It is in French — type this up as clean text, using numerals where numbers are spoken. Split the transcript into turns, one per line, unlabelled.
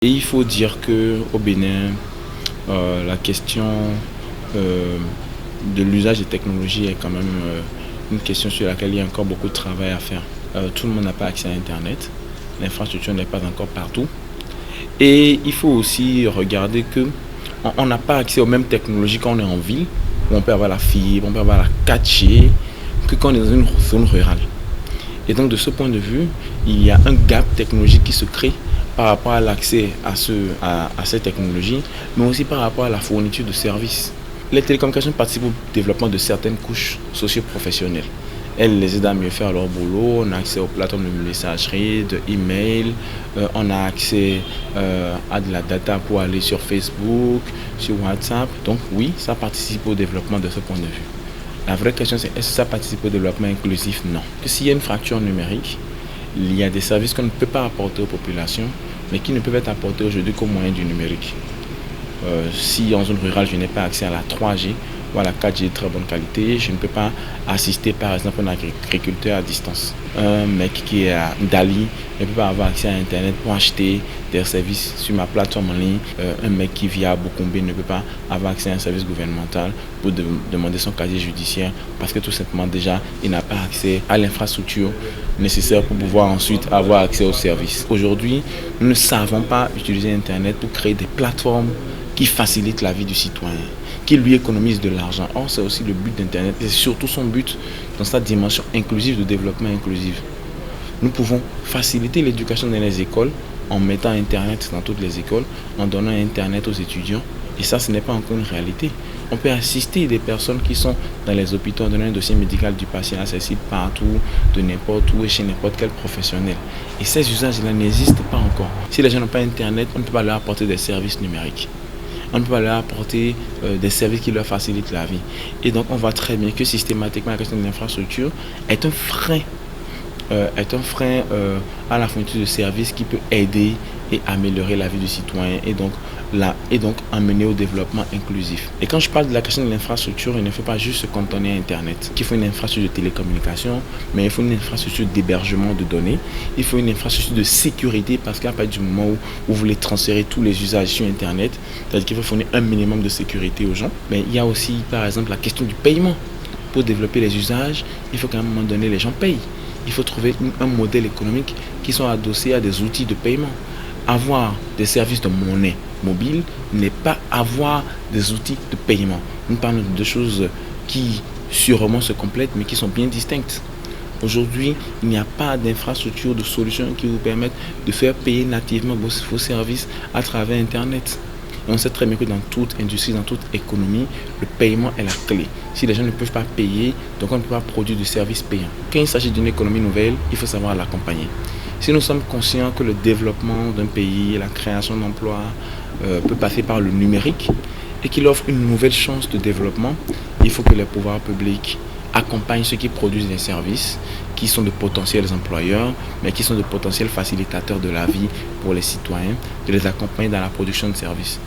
Et il faut dire qu'au Bénin, la question de l'usage des technologies est quand même une question sur laquelle il y a encore beaucoup de travail à faire. Tout le monde n'a pas accès à Internet, l'infrastructure n'est pas encore partout. Et il faut aussi regarder que on n'a pas accès aux mêmes technologies quand on est en ville, où on peut avoir la fibre, on peut avoir la 4G, que quand on est dans une zone rurale. Et donc de ce point de vue, il y a un gap technologique qui se crée par rapport à l'accès à ces technologies, mais aussi par rapport à la fourniture de services. Les télécommunications participent au développement de certaines couches socio-professionnelles. Elles les aident à mieux faire leur boulot. On a accès aux plateformes de messagerie, de email. On a accès à de la data pour aller sur Facebook, sur WhatsApp. Donc oui, ça participe au développement de ce point de vue. La vraie question, c'est est-ce que ça participe au développement inclusif? Non. Que s'il y a une fracture numérique, il y a des services qu'on ne peut pas apporter aux populations, mais qui ne peuvent être apportés aujourd'hui qu'au moyen du numérique. Si en zone rurale, je n'ai pas accès à la 3G ou à la 4G de très bonne qualité, je ne peux pas assister par exemple un agriculteur à distance. Un mec qui est à Dali ne peut pas avoir accès à Internet pour acheter des services sur ma plateforme en ligne. Un mec qui vit à Boukoumbe ne peut pas avoir accès à un service gouvernemental pour demander son casier judiciaire parce que tout simplement déjà il n'a pas accès à l'infrastructure nécessaire pour pouvoir ensuite avoir accès aux services. Aujourd'hui, nous ne savons pas utiliser Internet pour créer des plateformes qui facilite la vie du citoyen, qui lui économise de l'argent. Or, c'est aussi le but d'Internet, et surtout son but dans sa dimension inclusive, de développement inclusif. Nous pouvons faciliter l'éducation dans les écoles en mettant Internet dans toutes les écoles, en donnant Internet aux étudiants. Et ça, ce n'est pas encore une réalité. On peut assister des personnes qui sont dans les hôpitaux en donnant un dossier médical du patient accessible partout, de n'importe où et chez n'importe quel professionnel. Et ces usages-là n'existent pas encore. Si les gens n'ont pas Internet, on ne peut pas leur apporter des services numériques. On ne peut pas leur apporter des services qui leur facilitent la vie. Et donc, on voit très bien que systématiquement, la question de l'infrastructure est un frein à la fourniture de services qui peut aider et améliorer la vie du citoyen et donc amener au développement inclusif. Et quand je parle de la question de l'infrastructure, il ne faut pas juste se cantonner à Internet. Il faut une infrastructure de télécommunication, mais il faut une infrastructure d'hébergement de données. Il faut une infrastructure de sécurité parce qu'à partir du moment où vous voulez transférer tous les usages sur Internet, c'est-à-dire qu'il faut fournir un minimum de sécurité aux gens. Mais il y a aussi, par exemple, la question du paiement. Pour développer les usages, il faut qu'à un moment donné, les gens payent. Il faut trouver un modèle économique qui soit adossé à des outils de paiement. Avoir des services de monnaie mobile n'est pas avoir des outils de paiement. Nous parlons de choses qui sûrement se complètent mais qui sont bien distinctes. Aujourd'hui, il n'y a pas d'infrastructure, de solution qui vous permettent de faire payer nativement vos services à travers Internet. Et on sait très bien que dans toute industrie, dans toute économie, le paiement est la clé. Si les gens ne peuvent pas payer, donc on ne peut pas produire de services payants. Quand il s'agit d'une économie nouvelle, il faut savoir l'accompagner. Si nous sommes conscients que le développement d'un pays, la création d'emplois peut passer par le numérique et qu'il offre une nouvelle chance de développement, il faut que les pouvoirs publics accompagnent ceux qui produisent des services, qui sont de potentiels employeurs, mais qui sont de potentiels facilitateurs de la vie pour les citoyens, de les accompagner dans la production de services.